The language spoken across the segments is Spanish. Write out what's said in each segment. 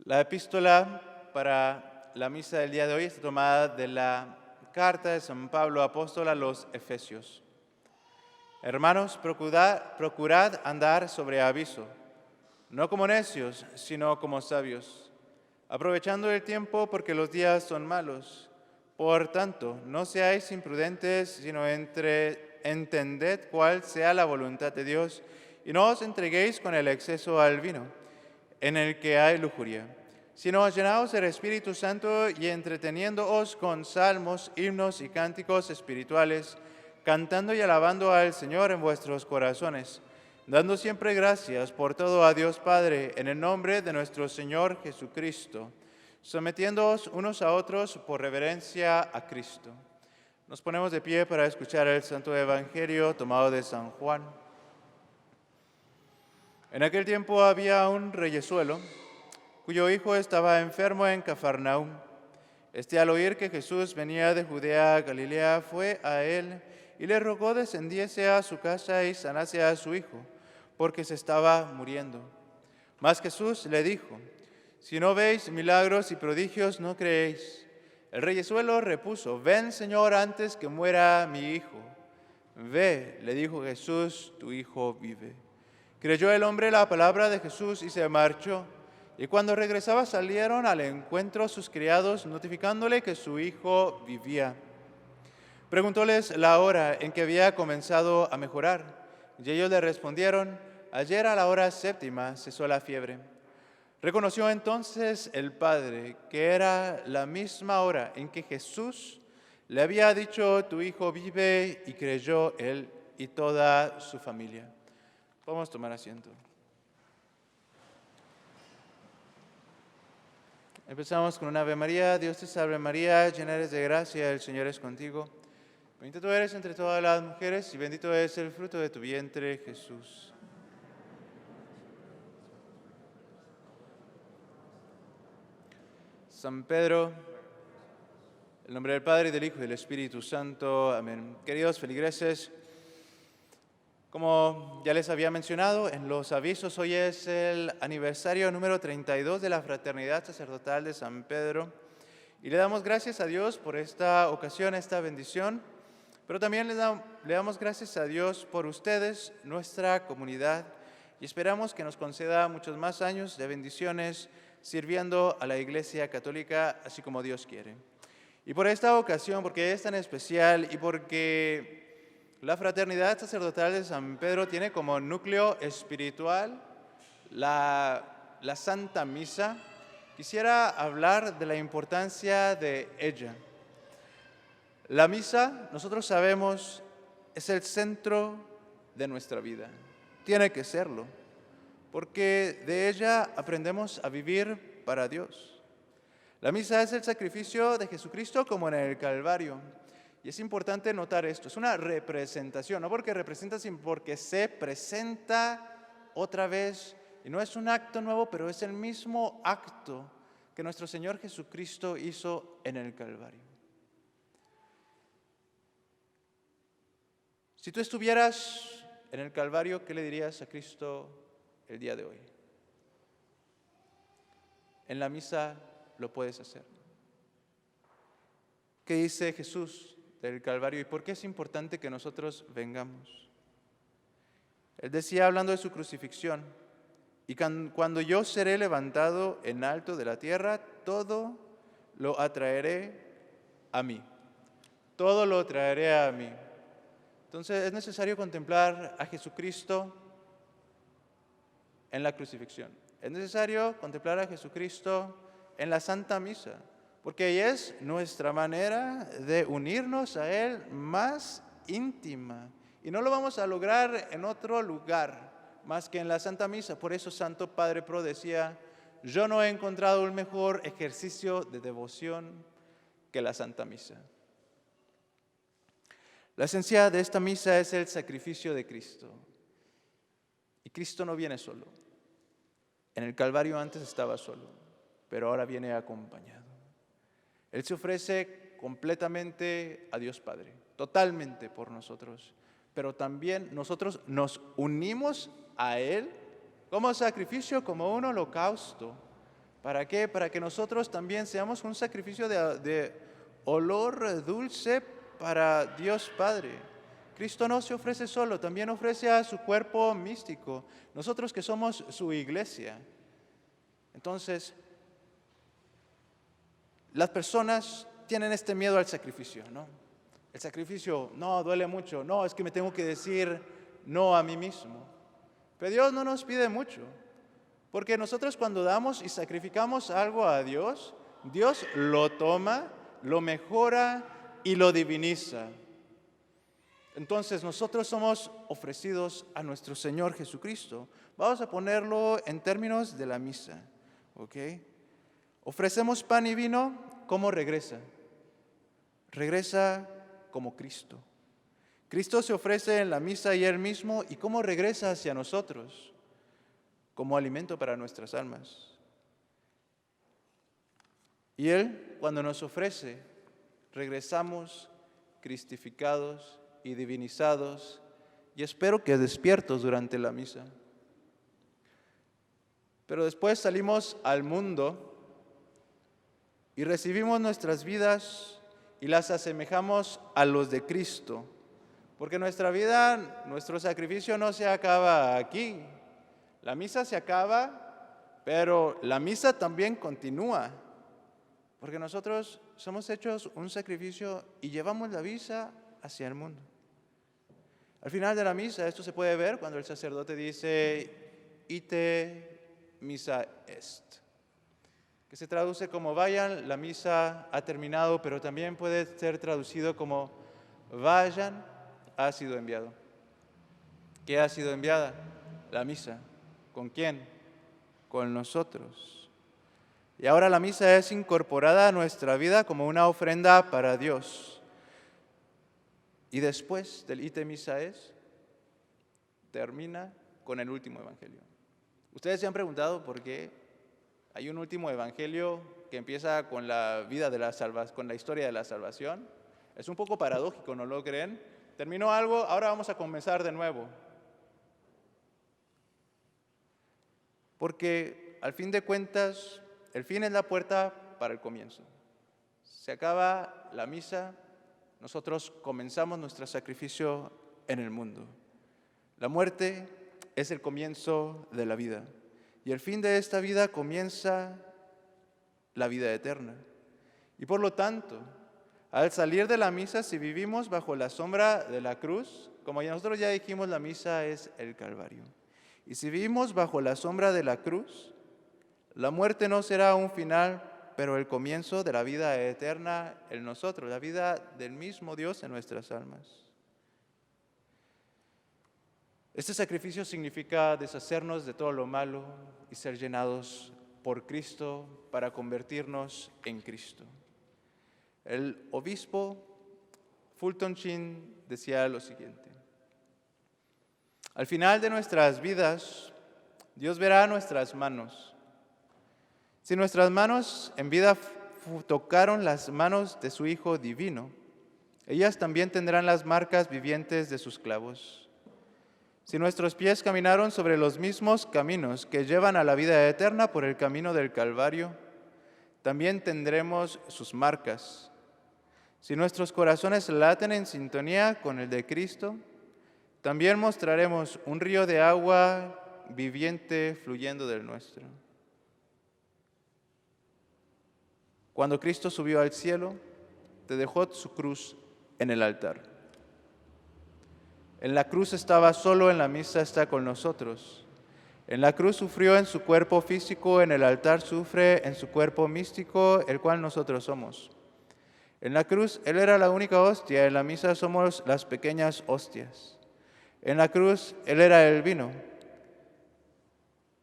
La epístola para la misa del día de hoy está tomada de la carta de San Pablo apóstol a los Efesios. Hermanos, procurad andar sobre aviso, no como necios, sino como sabios, aprovechando el tiempo porque los días son malos. Por tanto, no seáis imprudentes, sino entended cuál sea la voluntad de Dios, y no os entreguéis con el exceso al vino, en el que hay lujuria, sino llenaos del Espíritu Santo y entreteniéndoos con salmos, himnos y cánticos espirituales, cantando y alabando al Señor en vuestros corazones, dando siempre gracias por todo a Dios Padre, en el nombre de nuestro Señor Jesucristo, sometiéndoos unos a otros por reverencia a Cristo. Nos ponemos de pie para escuchar el Santo Evangelio tomado de San Juan. En aquel tiempo había un reyesuelo cuyo hijo estaba enfermo en Cafarnaúm. Al oír que Jesús venía de Judea a Galilea, fue a él y le rogó descendiese a su casa y sanase a su hijo, porque se estaba muriendo. Mas Jesús le dijo: si no veis milagros y prodigios, no creéis. El reyesuelo repuso: ven, Señor, antes que muera mi hijo. Ve, le dijo Jesús, tu hijo vive. Creyó el hombre la palabra de Jesús y se marchó. Y cuando regresaba salieron al encuentro sus criados, notificándole que su hijo vivía. Preguntóles la hora en que había comenzado a mejorar. Y ellos le respondieron: ayer a la hora 7:00 cesó la fiebre. Reconoció entonces el padre que era la misma hora en que Jesús le había dicho: tu hijo vive, y creyó él y toda su familia. Vamos a tomar asiento. Empezamos con una Ave María. Dios te salve María, llena eres de gracia, el Señor es contigo. Bendita tú eres entre todas las mujeres y bendito es el fruto de tu vientre, Jesús. San Pedro, en el nombre del Padre, y del Hijo, y del Espíritu Santo. Amén. Queridos feligreses, como ya les había mencionado en los avisos, hoy es el aniversario número 32 de la Fraternidad Sacerdotal de San Pedro. Y le damos gracias a Dios por esta ocasión, esta bendición, pero también le damos gracias a Dios por ustedes, nuestra comunidad, y esperamos que nos conceda muchos más años de bendiciones sirviendo a la Iglesia Católica, así como Dios quiere. Y por esta ocasión, porque es tan especial y porque la Fraternidad Sacerdotal de San Pedro tiene como núcleo espiritual la Santa Misa, quisiera hablar de la importancia de ella. La misa, nosotros sabemos, es el centro de nuestra vida. Tiene que serlo, porque de ella aprendemos a vivir para Dios. La misa es el sacrificio de Jesucristo como en el Calvario. Y es importante notar esto, es una representación, no porque representa, sino porque se presenta otra vez. Y no es un acto nuevo, pero es el mismo acto que nuestro Señor Jesucristo hizo en el Calvario. Si tú estuvieras en el Calvario, ¿qué le dirías a Cristo el día de hoy? En la misa lo puedes hacer. ¿Qué dice Jesús del Calvario y por qué es importante que nosotros vengamos? Él decía, hablando de su crucifixión: y cuando yo seré levantado en alto de la tierra, todo lo atraeré a mí. Todo lo traeré a mí. Entonces es necesario contemplar a Jesucristo en la crucifixión. Es necesario contemplar a Jesucristo en la Santa Misa, porque ahí es nuestra manera de unirnos a Él más íntima. Y no lo vamos a lograr en otro lugar más que en la Santa Misa. Por eso Santo Padre Pro decía: yo no he encontrado un mejor ejercicio de devoción que la Santa Misa. La esencia de esta misa es el sacrificio de Cristo. Y Cristo no viene solo. En el Calvario antes estaba solo, pero ahora viene acompañado. Él se ofrece completamente a Dios Padre, totalmente por nosotros, pero también nosotros nos unimos a Él como sacrificio, como un holocausto, ¿Para qué? Para que nosotros también seamos un sacrificio de olor dulce para Dios Padre. Cristo no se ofrece solo, también ofrece a su cuerpo místico, nosotros que somos su iglesia. Entonces, las personas tienen este miedo al sacrificio, ¿no? El sacrificio, no, duele mucho, no, es que me tengo que decir no a mí mismo. Pero Dios no nos pide mucho, porque nosotros cuando damos y sacrificamos algo a Dios, Dios lo toma, lo mejora y lo diviniza. Entonces nosotros somos ofrecidos a nuestro Señor Jesucristo. Vamos a ponerlo en términos de la misa, ¿ok? Ofrecemos pan y vino, ¿cómo regresa? Regresa como Cristo. Cristo se ofrece en la misa y Él mismo, ¿y cómo regresa hacia nosotros? Como alimento para nuestras almas. Y Él, cuando nos ofrece, regresamos cristificados y divinizados, y espero que despiertos durante la misa. Pero después salimos al mundo y recibimos nuestras vidas y las asemejamos a los de Cristo, porque nuestra vida, nuestro sacrificio no se acaba aquí. La misa se acaba, pero la misa también continúa, porque nosotros somos hechos un sacrificio y llevamos la misa hacia el mundo. Al final de la misa, esto se puede ver cuando el sacerdote dice, ite missa est, que se traduce como vayan, la misa ha terminado, pero también puede ser traducido como vayan, ha sido enviado. ¿Qué ha sido enviada? La misa. ¿Con quién? Con nosotros. Y ahora la misa es incorporada a nuestra vida como una ofrenda para Dios. Y después del ite missa est, termina con el último evangelio. ¿Ustedes se han preguntado por qué hay un último evangelio que empieza con la vida de con la historia de la salvación? Es un poco paradójico, ¿no lo creen? Terminó algo, ahora vamos a comenzar de nuevo. Porque al fin de cuentas, el fin es la puerta para el comienzo. Se acaba la misa, nosotros comenzamos nuestro sacrificio en el mundo. La muerte es el comienzo de la vida. Y el fin de esta vida comienza la vida eterna. Y por lo tanto, al salir de la misa, si vivimos bajo la sombra de la cruz, como nosotros ya dijimos, la misa es el Calvario. Y si vivimos bajo la sombra de la cruz, la muerte no será un final, pero el comienzo de la vida eterna en nosotros, la vida del mismo Dios en nuestras almas. Este sacrificio significa deshacernos de todo lo malo y ser llenados por Cristo para convertirnos en Cristo. El obispo Fulton Sheen decía lo siguiente: al final de nuestras vidas, Dios verá nuestras manos. Si nuestras manos en vida tocaron las manos de su Hijo divino, ellas también tendrán las marcas vivientes de sus clavos. Si nuestros pies caminaron sobre los mismos caminos que llevan a la vida eterna por el camino del Calvario, también tendremos sus marcas. Si nuestros corazones laten en sintonía con el de Cristo, también mostraremos un río de agua viviente fluyendo del nuestro. Cuando Cristo subió al cielo, te dejó su cruz en el altar. En la cruz estaba solo, en la misa está con nosotros. En la cruz sufrió en su cuerpo físico, en el altar sufre en su cuerpo místico, el cual nosotros somos. En la cruz Él era la única hostia, en la misa somos las pequeñas hostias. En la cruz Él era el vino.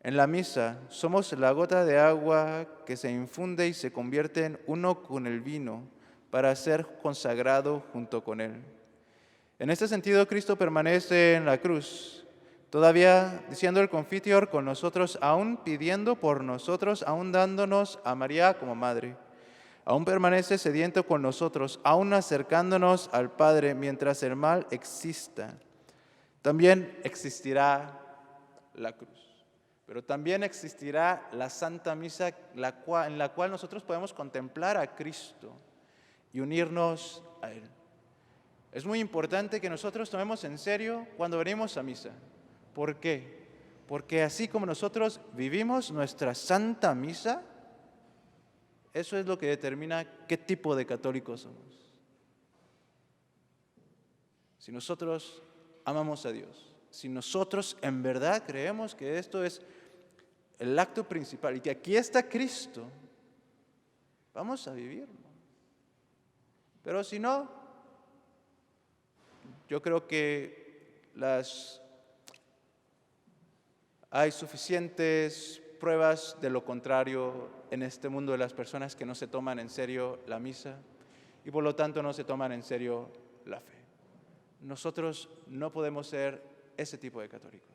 En la misa somos la gota de agua que se infunde y se convierte en uno con el vino para ser consagrado junto con Él. En este sentido, Cristo permanece en la cruz, todavía diciendo el Confiteor con nosotros, aún pidiendo por nosotros, aún dándonos a María como madre. Aún permanece sediento con nosotros, aún acercándonos al Padre mientras el mal exista. También existirá la cruz. Pero también existirá la Santa Misa en la cual nosotros podemos contemplar a Cristo y unirnos a Él. Es muy importante que nosotros tomemos en serio cuando venimos a misa. ¿Por qué? Porque así como nosotros vivimos nuestra Santa Misa, eso es lo que determina qué tipo de católicos somos. Si nosotros amamos a Dios, si nosotros en verdad creemos que esto es el acto principal y que aquí está Cristo, vamos a vivirlo. Pero si no, yo creo que hay suficientes pruebas de lo contrario en este mundo de las personas que no se toman en serio la misa y por lo tanto no se toman en serio la fe. Nosotros no podemos ser ese tipo de católicos.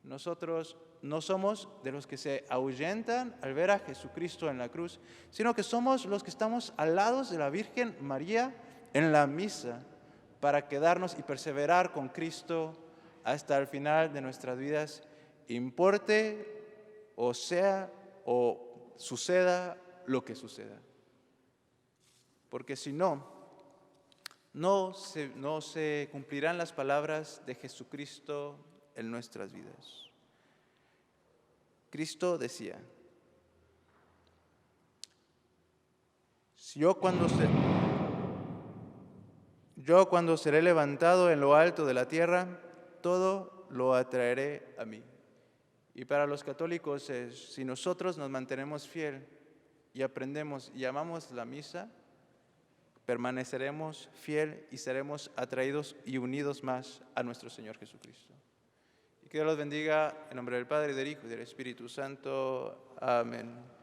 Nosotros no somos de los que se ahuyentan al ver a Jesucristo en la cruz, sino que somos los que estamos al lado de la Virgen María en la misa para quedarnos y perseverar con Cristo hasta el final de nuestras vidas, importe o suceda lo que suceda. Porque si no se cumplirán las palabras de Jesucristo en nuestras vidas. Cristo decía, yo cuando seré levantado en lo alto de la tierra, todo lo atraeré a mí. Y para los católicos si nosotros nos mantenemos fiel y aprendemos y amamos la misa, permaneceremos fiel y seremos atraídos y unidos más a nuestro Señor Jesucristo. Y que Dios los bendiga en nombre del Padre, del Hijo y del Espíritu Santo. Amén.